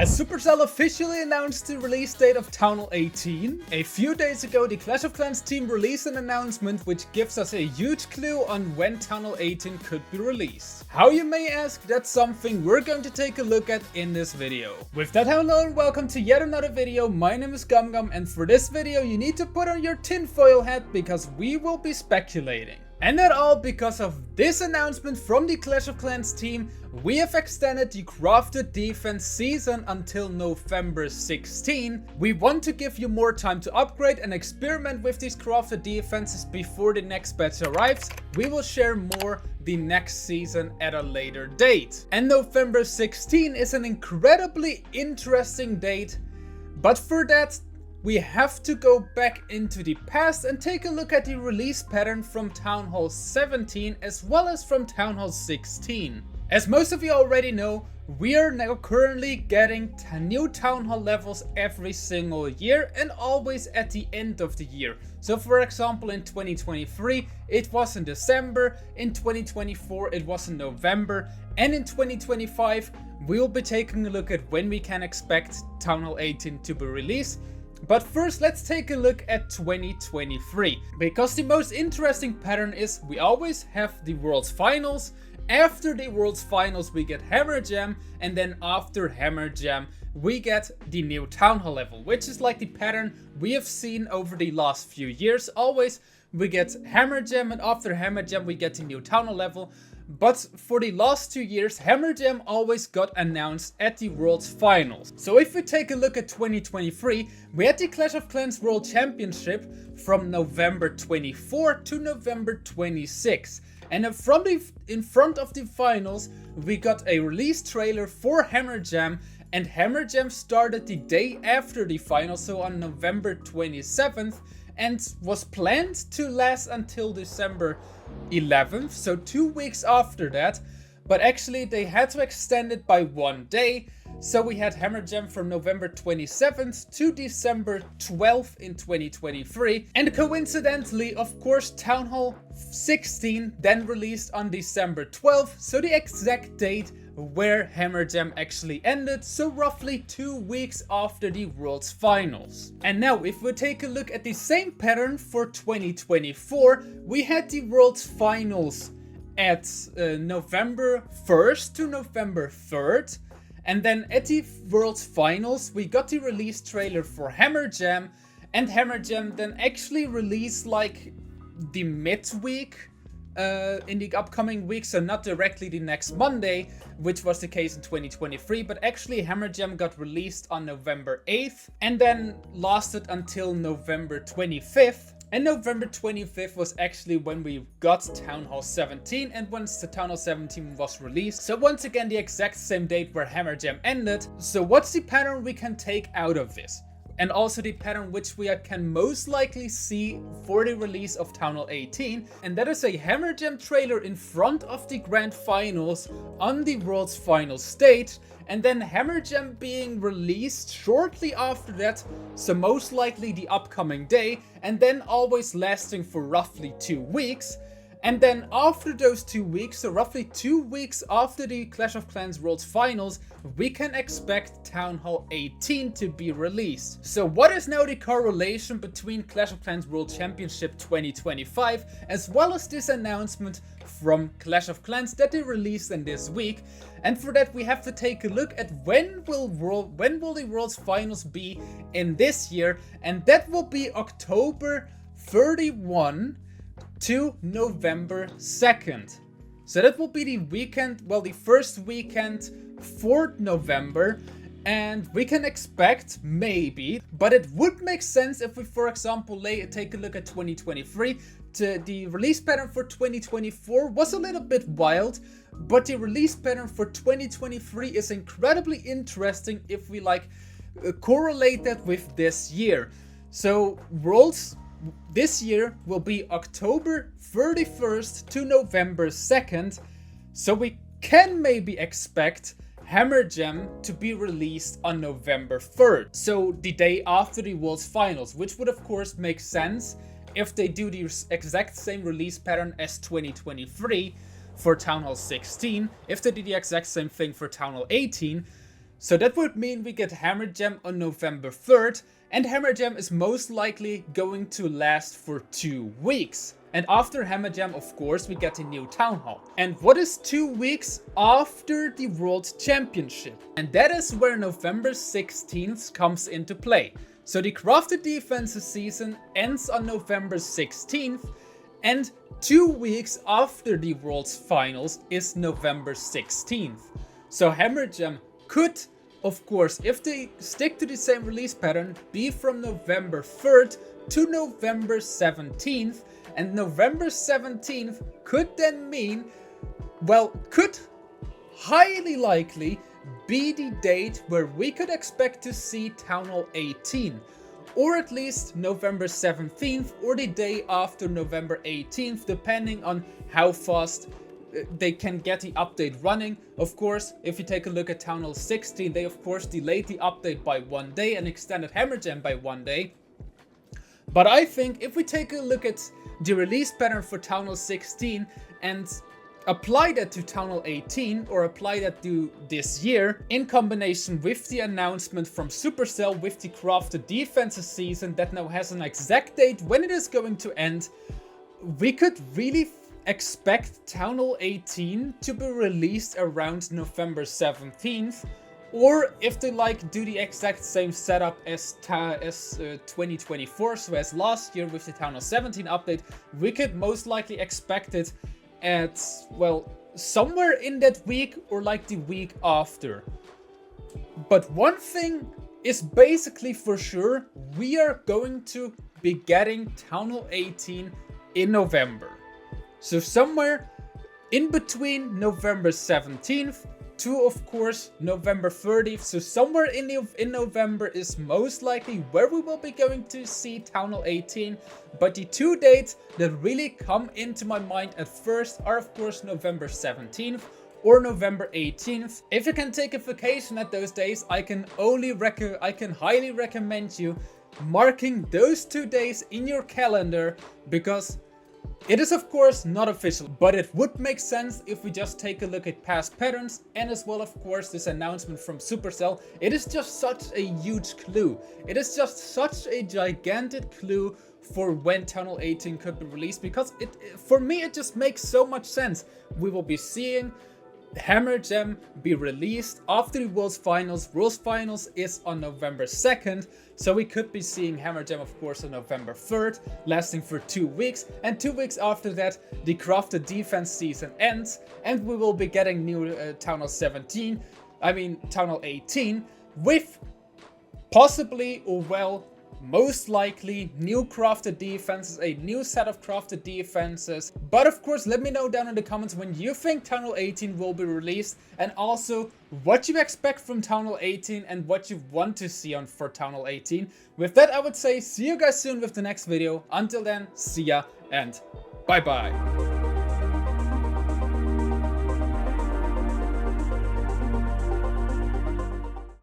As Supercell officially announced the release date of Town Hall 18, a few days ago the Clash of Clans team released an announcement which gives us a huge clue on when Town Hall 18 could be released. How, you may ask? That's something we're going to take a look at in this video. With that, hello and welcome to yet another video. My name is Gum, and for this video you need to put on your tinfoil hat because we will be speculating. And not all because of this announcement from the Clash of Clans team. We have extended the Crafted Defense season until November 16. We want to give you more time to upgrade and experiment with these Crafted Defenses before the next patch arrives. We will share more the next season at a later date. And November 16 is an incredibly interesting date, but for that, we have to go back into the past and take a look at the release pattern from Town Hall 17 as well as from Town Hall 16. As most of you already know, we are now currently getting new Town Hall levels every single year and always at the end of the year. So for example, in 2023 it was in December, in 2024 it was in November, and in 2025 we'll be taking a look at when we can expect Town Hall 18 to be released. But first, let's take a look at 2023, because the most interesting pattern is we always have the World's Finals. After the World's Finals we get Hammer Jam, and then after Hammer Jam we get the new Town Hall level, which is like the pattern we have seen over the last few years. Always we get Hammer Jam, and after Hammer Jam we get the new Town Hall level. But for the last 2 years, Hammer Jam always got announced at the World's Finals. So if we take a look at 2023, we had the Clash of Clans World Championship from November 24 to November 26. And in front of the finals, we got a release trailer for Hammer Jam, and Hammer Jam started the day after the finals, so on November 27th, and was planned to last until December 11th, so 2 weeks after that, but actually they had to extend it by 1 day. So we had Hammer Jam from November 27th to December 12th in 2023, and coincidentally, of course, Town Hall 16 then released on December 12th, so the exact date where Hammer Jam actually ended, so roughly 2 weeks after the World's Finals. And now if we take a look at the same pattern for 2024, we had the World's Finals at November 1st to November 3rd, and then at the World's Finals we got the release trailer for Hammer Jam, and Hammer Jam then actually released like the midweek in the upcoming week, so not directly the next Monday, which was the case in 2023, but actually Hammer Jam got released on November 8th and then lasted until November 25th. And November 25th was actually when we got Town Hall 17, and once the Town Hall 17 was released, so once again the exact same date where Hammer Jam ended. So what's the pattern we can take out of this? And also the pattern which we can most likely see for the release of Town Hall 18, and that is a Hammer Jam trailer in front of the Grand Finals on the World's Finals stage, and then Hammer Jam being released shortly after that, so most likely the upcoming day, and then always lasting for roughly 2 weeks. And then after those 2 weeks, so roughly 2 weeks after the Clash of Clans World's Finals, we can expect Town Hall 18 to be released. So what is now the correlation between Clash of Clans World Championship 2025 as well as this announcement from Clash of Clans that they released in this week? And for that we have to take a look at when will the World's Finals be in this year, and that will be October 31 to November 2nd. So that will be the weekend, well, the first weekend for November, and we can expect maybe, but it would make sense if we, for example, take a look at 2023. The release pattern for 2024 was a little bit wild, but the release pattern for 2023 is incredibly interesting if we correlate that with this year. So Worlds this year will be October 31st to November 2nd, so we can maybe expect Hammer Jam to be released on November 3rd, so the day after the World's Finals, which would of course make sense if they do the exact same release pattern as 2023 for Town Hall 16, if they do the exact same thing for Town Hall 18. So that would mean we get Hammer Gem on November 3rd, and Hammer Gem is most likely going to last for 2 weeks. And after Hammer Jam, of course, we get a new Town Hall. And what is 2 weeks after the World Championship? And that is where November 16th comes into play. So the Crafted Defenses season ends on November 16th, and 2 weeks after the World's Finals is November 16th. So Hammer Jam could, of course, if they stick to the same release pattern, be from November 3rd to November 17th. And November 17th could then mean, well, could highly likely be the date where we could expect to see Town Hall 18. Or at least November 17th or the day after November 18th, depending on how fast they can get the update running. Of course, if you take a look at Town Hall 16, they of course delayed the update by 1 day and extended Hammer Jam by 1 day. But I think if we take a look at the release pattern for Town Hall 16 and apply that to Town Hall 18, or apply that to this year, in combination with the announcement from Supercell with the Crafted Defenses season that now has an exact date when it is going to end, we could really expect Town Hall 18 to be released around November 17th. Or if they do the exact same setup as 2024, so as last year with the Town Hall 17 update, we could most likely expect it at, well, somewhere in that week or the week after. But one thing is basically for sure, we are going to be getting Town Hall 18 in November. So somewhere in between November 17th to, of course, November 30th. So somewhere in November is most likely where we will be going to see Town Hall 18. But the 2 dates that really come into my mind at first are, of course, November 17th or November 18th. If you can take a vacation at those days, I can highly recommend you marking those 2 days in your calendar, because it is of course not official, but it would make sense if we just take a look at past patterns, and as well, of course, this announcement from Supercell. It is just such a huge clue. It is just such a gigantic clue for when Town Hall 18 could be released, because for me it just makes so much sense. We will be seeing Hammer Gem be released after the World's Finals. World's Finals is on November 2nd, so we could be seeing Hammer Gem, of course, on November 3rd, lasting for 2 weeks, and 2 weeks after that, the Crafted Defense season ends, and we will be getting new Town Hall 18, with possibly, or well, most likely new crafted defenses, a new set of crafted defenses. But of course, let me know down in the comments when you think Town Hall 18 will be released, and also what you expect from Town Hall 18 and what you want to see for Town Hall 18. With that, I would say see you guys soon with the next video. Until then, see ya and bye bye.